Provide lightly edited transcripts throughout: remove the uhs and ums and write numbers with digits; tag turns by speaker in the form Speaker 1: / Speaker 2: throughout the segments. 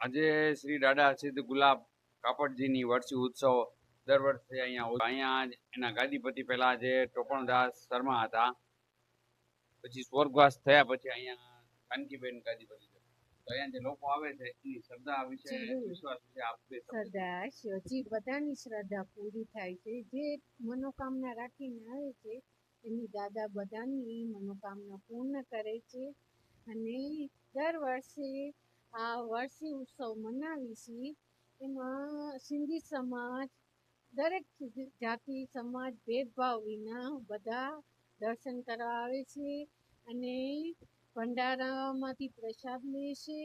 Speaker 1: આજે શ્રી દાદા સિદ્ધ ગુલાબ કાપડજીની વર્ષી ઉત્સવ દર વર્ષે અહીંયા એના ગાદીપતિ પહેલા જે ટોપણદાસ શર્મા હતા, પછી સ્વર્ગવાસ થયા પછી અહીંયા કાનકીબેન ગાદીપતિ છે. તો અહીંયા જે લોકો આવે છે એની શ્રદ્ધા વિશે વિશ્વાસ વિશે આપે
Speaker 2: શ્રદ્ધા શિવજી બધાની શ્રદ્ધા પૂરી થાય છે. જે મનોકામના રાખીને આવે છે એની દાદા બધાની મનોકામના પૂર્ણ કરે છે. અને દર વર્ષે આ વર્ષી ઉત્સવ મનાવી છીએ. એમાં સિંધી સમાજ દરેક જાતિ સમાજ ભેદભાવ વિના બધા દર્શન કરવા આવે છે અને ભંડારામાંથી પ્રસાદ લે છે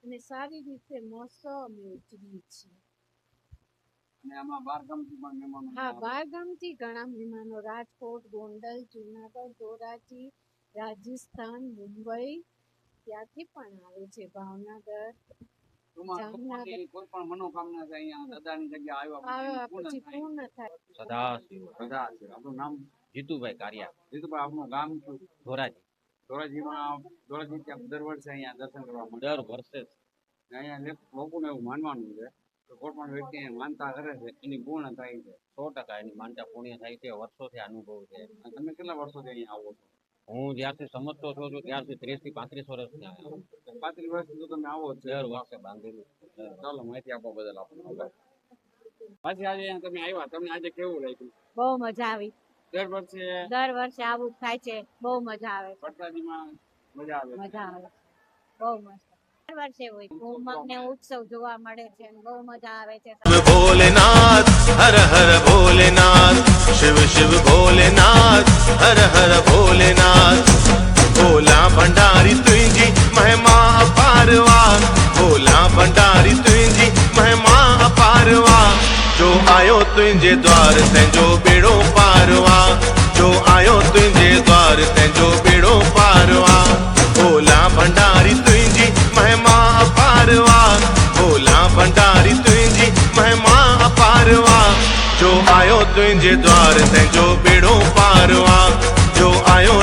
Speaker 2: અને સારી રીતે મહોત્સવ અમે ઉજવીએ છીએ.
Speaker 1: અને આમાં બહારગામથી પણ મહેમાનો
Speaker 2: હા, બહારગામથી ઘણા મહેમાનો રાજકોટ, ગોંડલ, જુનાગઢ, ધોરાજી, રાજસ્થાન, મુંબઈ ત્યાંથી પણ આવે છે. ભાવનગર,
Speaker 1: કોઈ પણ મનોકામના છે અહીંયા દાદાની જગ્યા
Speaker 2: આવ્યા પછી પૂર્ણ થાય.
Speaker 3: સદાશિવ.
Speaker 1: આપણું નામ
Speaker 3: જીતુભાઈ કારિયા,
Speaker 1: જીતુભાઈ, આપનું ગામ શું?
Speaker 3: ધોરાજી.
Speaker 1: ધોરાજી ત્યાં દર વર્ષે અહીંયા દર્શન કરવા મળે.
Speaker 3: દર વર્ષે
Speaker 1: અહીંયા લોકોને એવું માનવાનું છે કે કોઈ પણ વ્યક્તિ માનતા કરે છે એની પૂર્ણ થાય છે.
Speaker 3: 100% એની માનતા પૂર્ણ થાય છે. વર્ષોથી અનુભવ છે.
Speaker 1: અને તમે કેટલા વર્ષોથી અહીંયા આવો છો?
Speaker 3: હું જ્યારથી સમજતો છું ત્યારથી 30 થી 35 વર્ષથી આવ્યો.
Speaker 1: 35 વર્ષથી તો તમે આવો જ છો.
Speaker 3: દર વર્ષે બાંધેલું.
Speaker 1: ચાલો, માહિતી આપવા બદલ આપણો આભાર. પાછી આજે અહીંયા તમે આવ્યા, તમને આજે કેવું લાગ્યું?
Speaker 2: બહુ મજા આવી.
Speaker 1: દર વર્ષે
Speaker 2: આવું થાય છે. બહુ મજા આવે.
Speaker 1: વરસાદીમાં મજા આવે.
Speaker 2: બહુ મસ્ત. દર વર્ષે હોય ઉમંગને ઉત્સવ જોવા મળે છે અને બહુ મજા આવે છે.
Speaker 4: भोलेनाथ हर हर भोलेनाथ, शिव शिव भोलेनाथ हर हर भोलेनाथ. भोला भंडारी तुझी महिमा अपारवा, भोला भंडारी तुझी महिमा अपारवा. जो आयो तुझे द्वार तंहिंजो बेड़ो पारवा, जो आयो तुझे द्वार तंहिंजो बेड़ो पारवा. भोला भंडारी तुझी महिमा अपारवा, भोला भंडारी तुझी महिमा अपारवा. जो आयो तुझे द्वार तंहिंजो बेड़ो पारवा, जो आयो